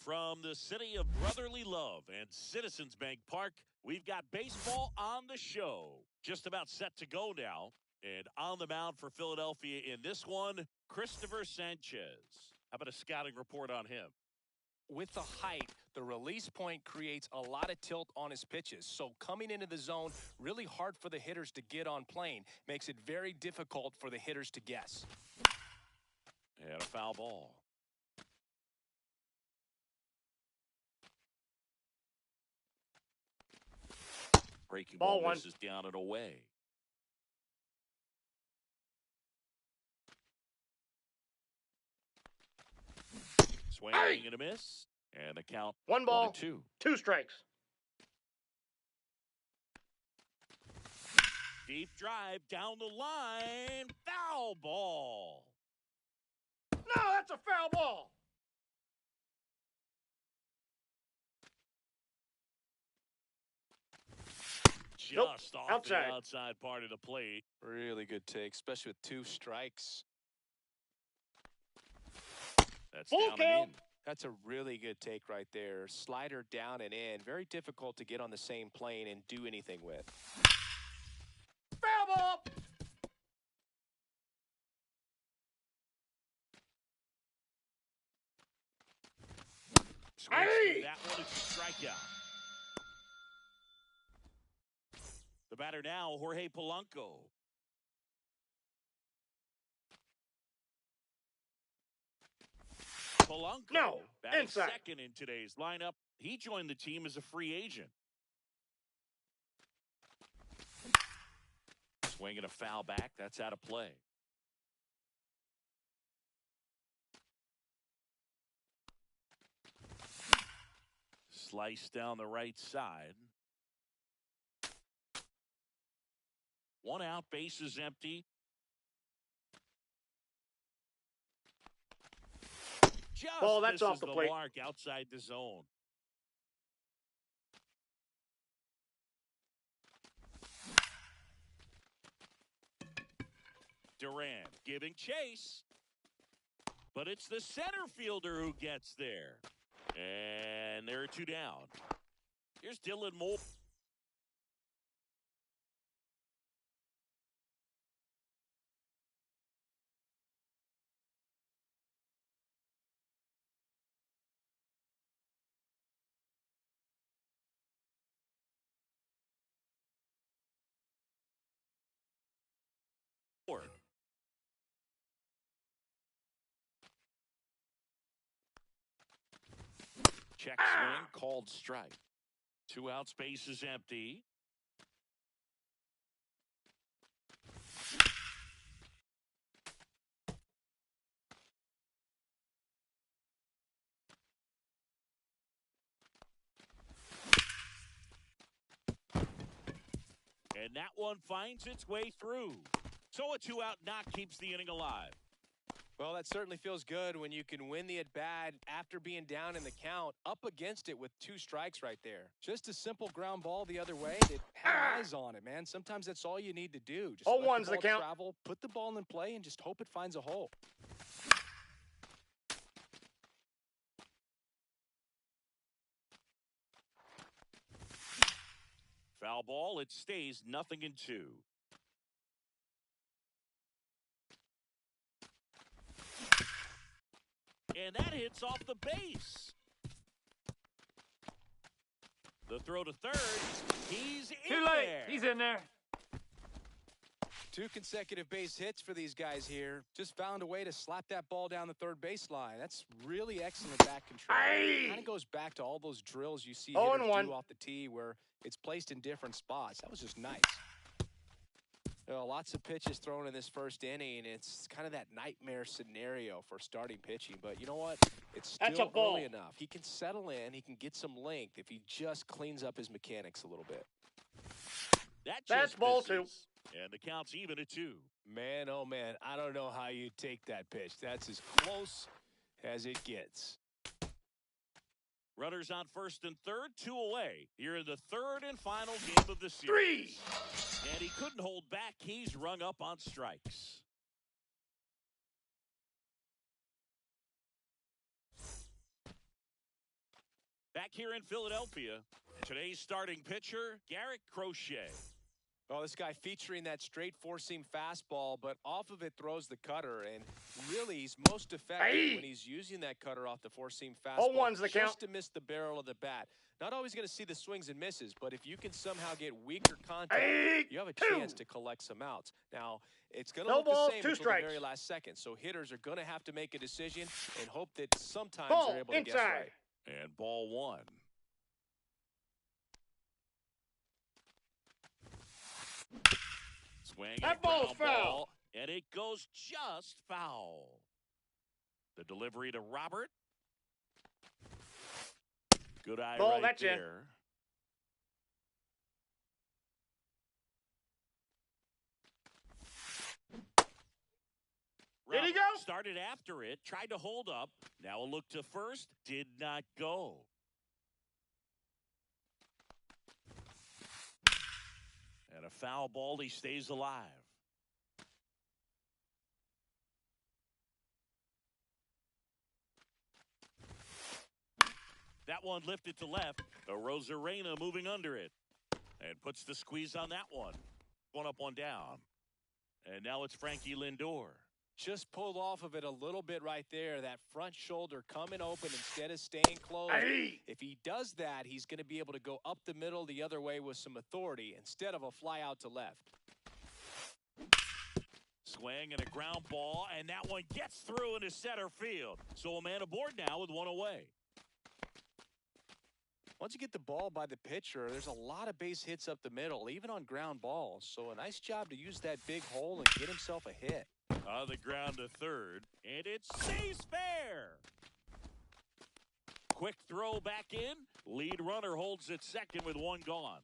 From the city of brotherly love and Citizens Bank Park, we've got baseball on the show. Just about set to go now. And on the mound for Philadelphia in this one, Christopher Sanchez. How about a scouting report on him? With the height, the release point creates a lot of tilt on his pitches. So coming into the zone, really hard for the hitters to get on plane. Makes it very difficult for the hitters to guess. And a foul ball. Breaking ball misses down and away. Swing and a miss. And the count 1-2. 2 strikes. Deep drive down the line. Foul ball. No, that's a foul ball. Just off the outside part of the plate. Really good take, especially with 2 strikes. That's full down count. and in. That's a really good take right there. Slider down and in. Very difficult to get on the same plane and do anything with. Foul ball. Hey! That one is a strikeout. The batter now, Jorge Polanco. Polanco, batting second in today's lineup. He joined the team as a free agent. Swinging a foul back. That's out of play. Slice down the right side. 1 out, base is empty. Just that's off the plate. Mark outside the zone. Duran giving chase. But it's the center fielder who gets there. And there are 2 down. Here's Dylan Moore. Check swing, called strike. 2 outs, base is empty. And that one finds its way through. So a 2-out knock keeps the inning alive. Well, that certainly feels good when you can win the at-bat after being down in the count, up against it with 2 strikes right there. Just a simple ground ball the other way that had eyes on it, man. Sometimes that's all you need to do. Just let the ball travel, put the ball in play, and just hope it finds a hole. Foul ball, it stays 0-2. And that hits off the base. The throw to third. He's in there. He's in there. 2 consecutive base hits for these guys here. Just found a way to slap that ball down the third baseline. That's really excellent back control. Kind of goes back to all those drills you see hitters do off the tee where it's placed in different spots. That was just nice. Lots of pitches thrown in this first inning. It's kind of that nightmare scenario for starting pitching. But you know what? It's still early enough. He can settle in. He can get some length if he just cleans up his mechanics a little bit. That's ball 2. And the count's even at 2. Man, oh man, I don't know how you take that pitch. That's as close as it gets. Runners on first and third, 2 away. Here in the third and final game of the series. 3. And he couldn't hold back. He's rung up on strikes. Back here in Philadelphia, today's starting pitcher, Garrett Crochet. Oh, this guy featuring that straight four-seam fastball, but off of it throws the cutter, and really he's most effective when he's using that cutter off the four-seam fastball just to miss the barrel of the bat. Not always going to see the swings and misses, but if you can somehow get weaker contact, you have a chance to collect some outs. Now, it's going to look the same until the very last second, so hitters are going to have to make a decision and hope that sometimes they're able to guess right. And ball 1. Swing. That ball's foul. And it goes just foul. The delivery to Robert. Good eye right there. Did he go? Started after it, tried to hold up. Now a look to first, did not go. And a foul ball, he stays alive. That one lifted to left. Rosarena moving under it. And puts the squeeze on that one. 1 up, 1 down. And now it's Frankie Lindor. Just pulled off of it a little bit right there. That front shoulder coming open instead of staying closed. If he does that, he's going to be able to go up the middle the other way with some authority instead of a fly out to left. Swing and a ground ball, and that one gets through into center field. So a man aboard now with 1 away. Once you get the ball by the pitcher, there's a lot of base hits up the middle, even on ground balls. So a nice job to use that big hole and get himself a hit. On the ground to third, and it stays fair. Quick throw back in. Lead runner holds it second with 1 gone.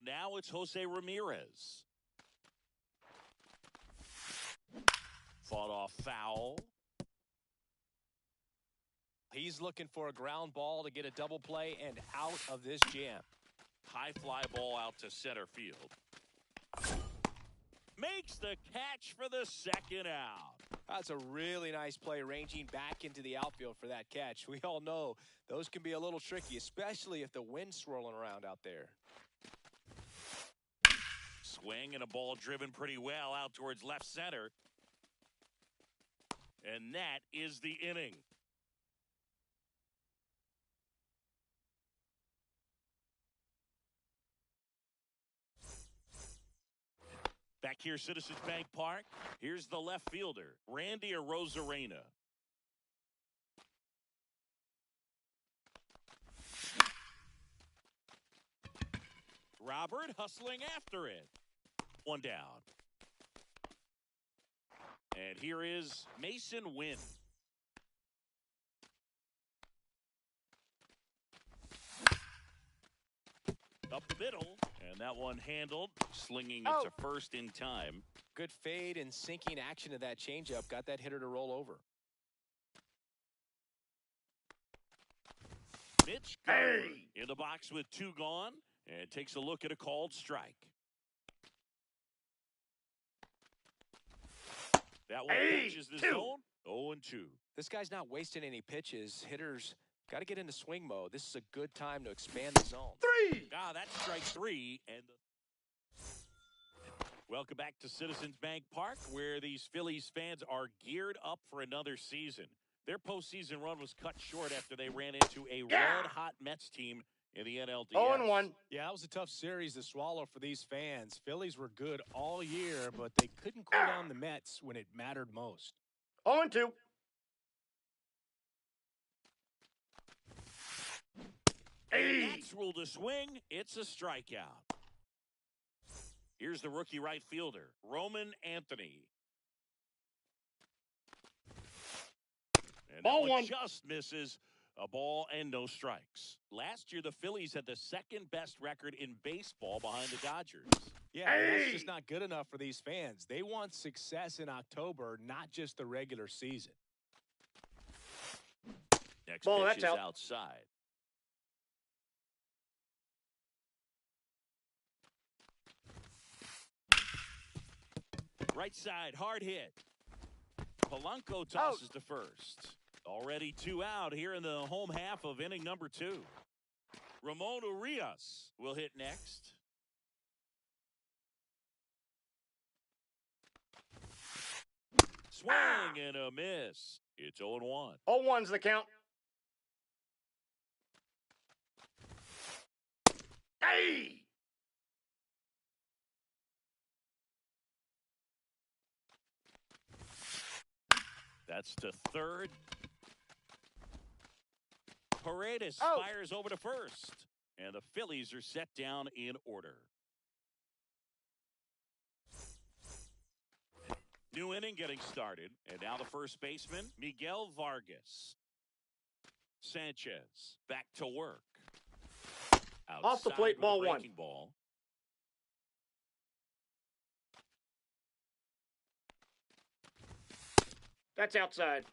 Now it's Jose Ramirez. Fought off foul. He's looking for a ground ball to get a double play and out of this jam. High fly ball out to center field. Makes the catch for the second out. That's a really nice play, ranging back into the outfield for that catch. We all know those can be a little tricky, especially if the wind's swirling around out there. Swing and a ball driven pretty well out towards left center. And that is the inning. Back here, Citizens Bank Park. Here's the left fielder, Randy Arozarena. Robert hustling after it. One down. And here is Mason Wynn. Up the middle, and that one handled, slinging it to first in time. Good fade and sinking action of that changeup got that hitter to roll over. Mitch Garver in the box with 2 gone, and takes a look at a called strike. That one pitches the zone. 0-2. This guy's not wasting any pitches. Hitters got to get into swing mode. This is a good time to expand the zone. 3. Ah, that's strike 3. And welcome back to Citizens Bank Park, where these Phillies fans are geared up for another season. Their postseason run was cut short after they ran into a red-hot Mets team in the NLDS. 0-1. Yeah, that was a tough series to swallow for these fans. Phillies were good all year, but they couldn't cool down the Mets when it mattered most. 0-2. That's ruled a swing. It's a strikeout. Here's the rookie right fielder, Roman Anthony. And Ball one. Just misses. A ball and no strikes. Last year, the Phillies had the second best record in baseball behind the Dodgers. Yeah, that's just not good enough for these fans. They want success in October, not just the regular season. Next pitch is outside. Right side, hard hit. Polanco tosses to first. Already 2 out here in the home half of inning number 2. Ramon Urias will hit next. Swing and a miss. It's 0-1. 0-1's the count. Hey! That's to third. Paredes fires over to first. And the Phillies are set down in order. New inning getting started. And now the first baseman, Miguel Vargas. Sanchez back to work. Outside off the plate, ball 1. Ball. That's outside.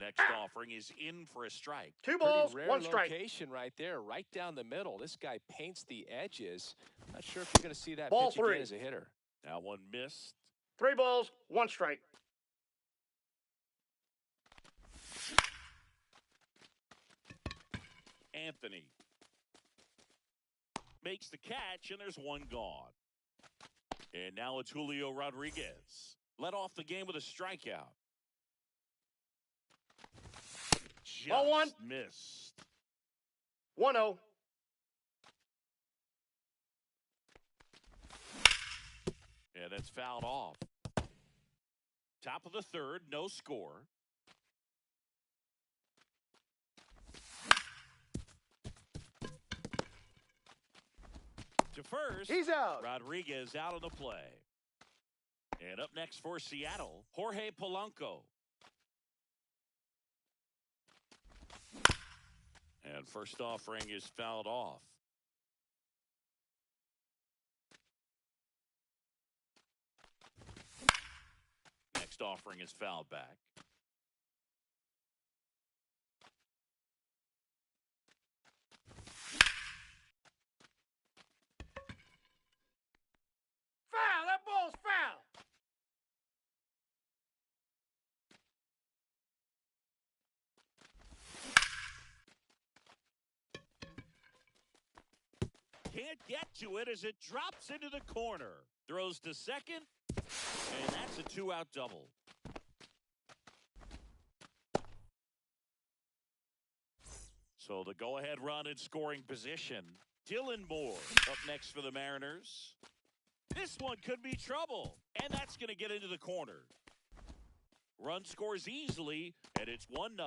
Next offering is in for a strike. 2 balls, Pretty rare 1 strike. Location right there, right down the middle. This guy paints the edges. Not sure if you're going to see that Ball pitch 3. again as a hitter. That one missed. 3 balls, 1 strike. Anthony makes the catch, and there's 1 gone. And now it's Julio Rodriguez. Led off the game with a strikeout. Ball 1. Just missed. 1-0. And that's fouled off. Top of the third, no score. To first, He's out. Rodriguez out of the play. And up next for Seattle, Jorge Polanco. And first offering is fouled off. Next offering is fouled back. Foul! That ball's foul! Can't get to it as it drops into the corner. Throws to second, and that's a 2-out double. So the go-ahead run in scoring position. Dylan Moore up next for the Mariners. This one could be trouble, and that's going to get into the corner. Run scores easily, and it's 1-0.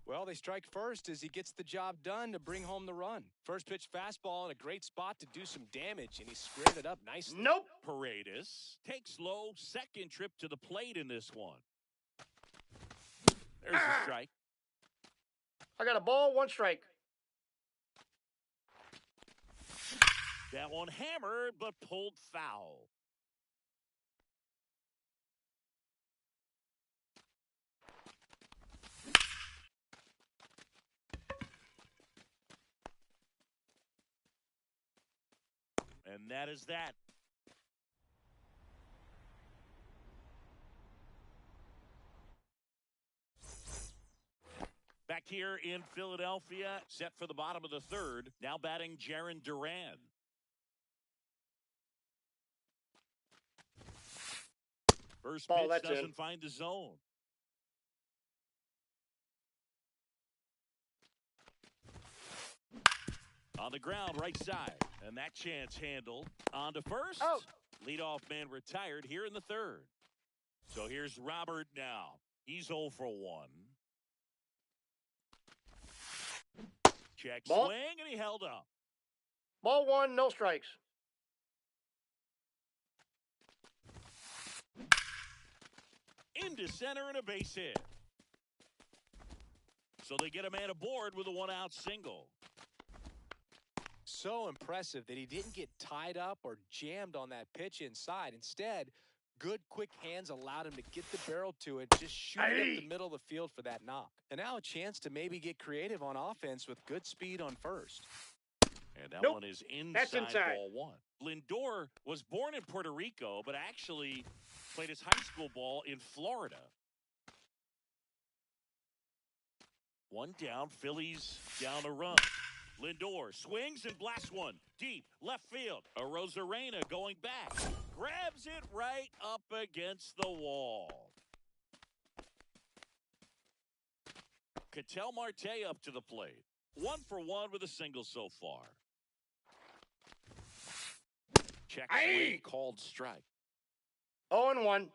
Well, they strike first as he gets the job done to bring home the run. First pitch fastball in a great spot to do some damage, and he squared it up nicely. Nope. Paredes takes low, second trip to the plate in this one. There's a strike. I got a ball, 1 strike. That one hammered, but pulled foul. And that is that. Back here in Philadelphia, set for the bottom of the third. Now batting Jarren Duran. First Ball, pitch that's doesn't in. find the zone. On the ground, right side. And that chance handled. On to first. Out. Leadoff man retired here in the third. So here's Robert now. He's 0 for 1. Check Ball. swing, and he held up. Ball 1, no strikes. Into center and a base hit. So they get a man aboard with a 1-out single. So impressive that he didn't get tied up or jammed on that pitch inside. Instead, good quick hands allowed him to get the barrel to it, just shoot it up the middle of the field for that knock. And now a chance to maybe get creative on offense with good speed on first. And that Nope. one is That's inside. ball 1. Lindor was born in Puerto Rico, but actually played his high school ball in Florida. One down, Phillies down a run. Lindor swings and blasts one deep left field. Arozarena going back. Grabs it right up against the wall. Ketel Marte up to the plate. 1 for 1 with a single so far. Check swing, called strike. 0-1.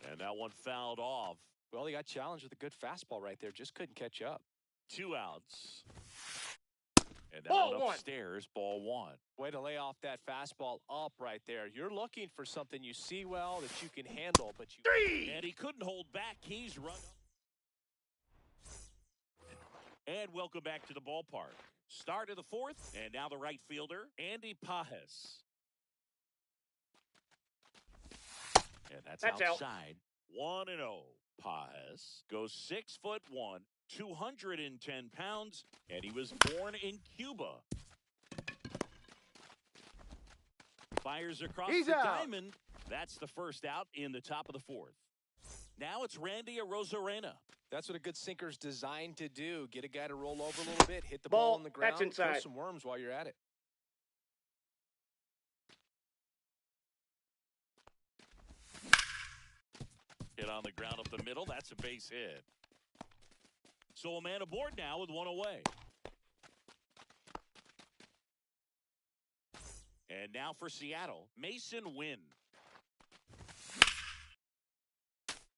And that one fouled off. Well, he got challenged with a good fastball right there. Just couldn't catch up. 2 outs. And that Ball one 1. upstairs, ball 1. Way to lay off that fastball up right there. You're looking for something you see well that you can handle, but you... 3. And he couldn't hold back. He's run up. And welcome back to the ballpark. Start of the fourth, and now the right fielder, Andy Pajes. And that's outside. 1-0. Pajes goes 6'1", 210 pounds, and he was born in Cuba. Fires across He's the out. diamond. That's the first out in the top of the fourth. Now it's Randy Arozarena. That's what a good sinker's designed to do. Get a guy to roll over a little bit, hit the ball on the ground, That's inside. throw some worms while you're at it. Hit on the ground up the middle. That's a base hit. So a man aboard now with 1 away. And now for Seattle, Mason Wynn.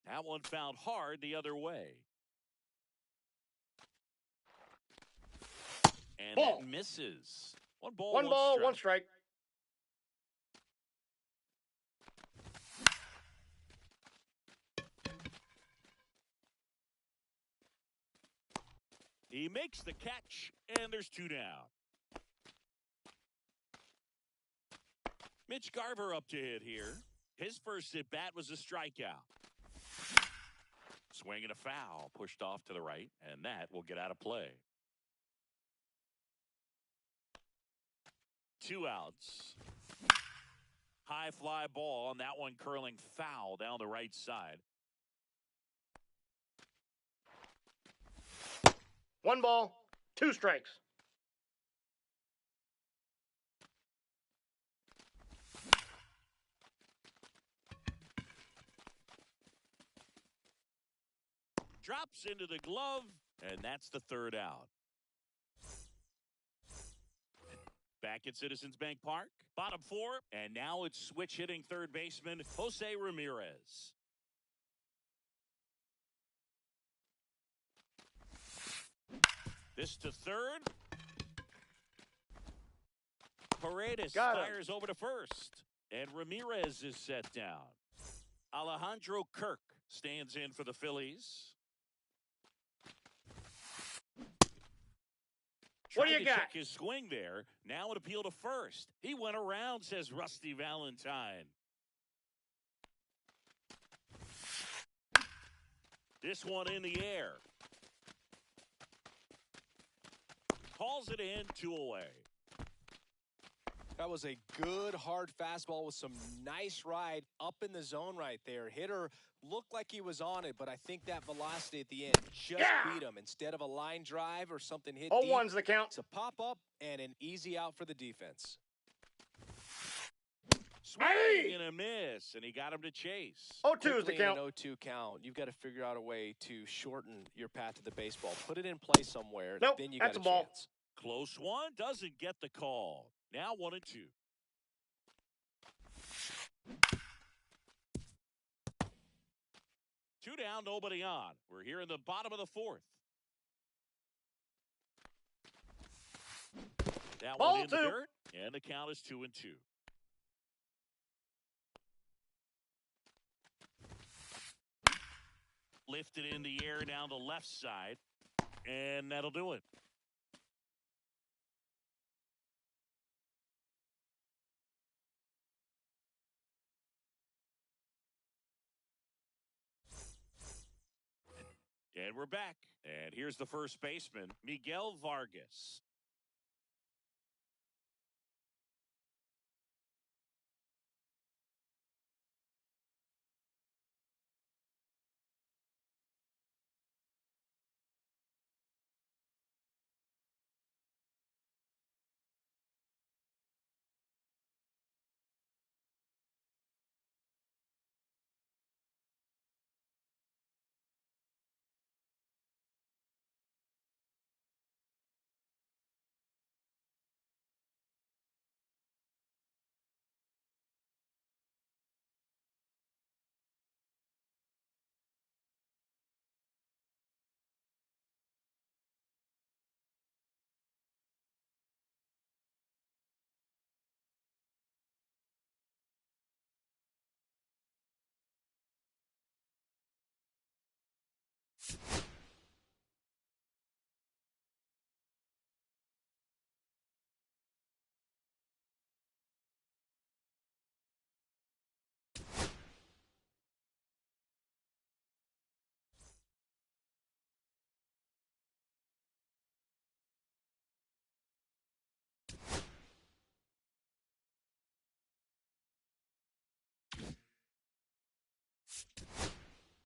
That one found hard the other way. And Ball. that misses. 1 ball, 1 ball, strike. 1 strike. He makes the catch, and there's 2 down. Mitch Garver up to hit here. His first at-bat was a strikeout. Swing and a foul, pushed off to the right, and that will get out of play. 2 outs. High fly ball, and that one curling foul down the right side. 1 ball, 2 strikes. Drops into the glove, and that's the 3rd out. Back at Citizens Bank Park, bottom 4, and now it's switch hitting third baseman Jose Ramirez. This to third. Paredes Got him. fires over to first. And Ramirez is set down. Alejandro Kirk stands in for the Phillies. What do Tried you to got? check his swing there. Now an appeal to first. He went around, says Rusty Valentine. This one in the air. Calls it in, 2 away. That was a good, hard fastball with some nice ride up in the zone right there. Hitter looked like he was on it, but I think that velocity at the end just beat him. Instead of a line drive or something hit deep, 0-1's the count. it's a pop-up and an easy out for the defense. Swing and a miss, and he got him to chase. 0-2 is the count. An 0-2 count. You've got to figure out a way to shorten your path to the baseball. Put it in play somewhere. Nope, then you that's got a ball. chance. Close one, doesn't get the call. Now 1-2. Two down, nobody on. We're here in the bottom of the fourth. That Ball one in the two. dirt, and the count is 2-2. Lifted in the air down the left side, and that'll do it. And we're back. And here's the first baseman, Miguel Vargas.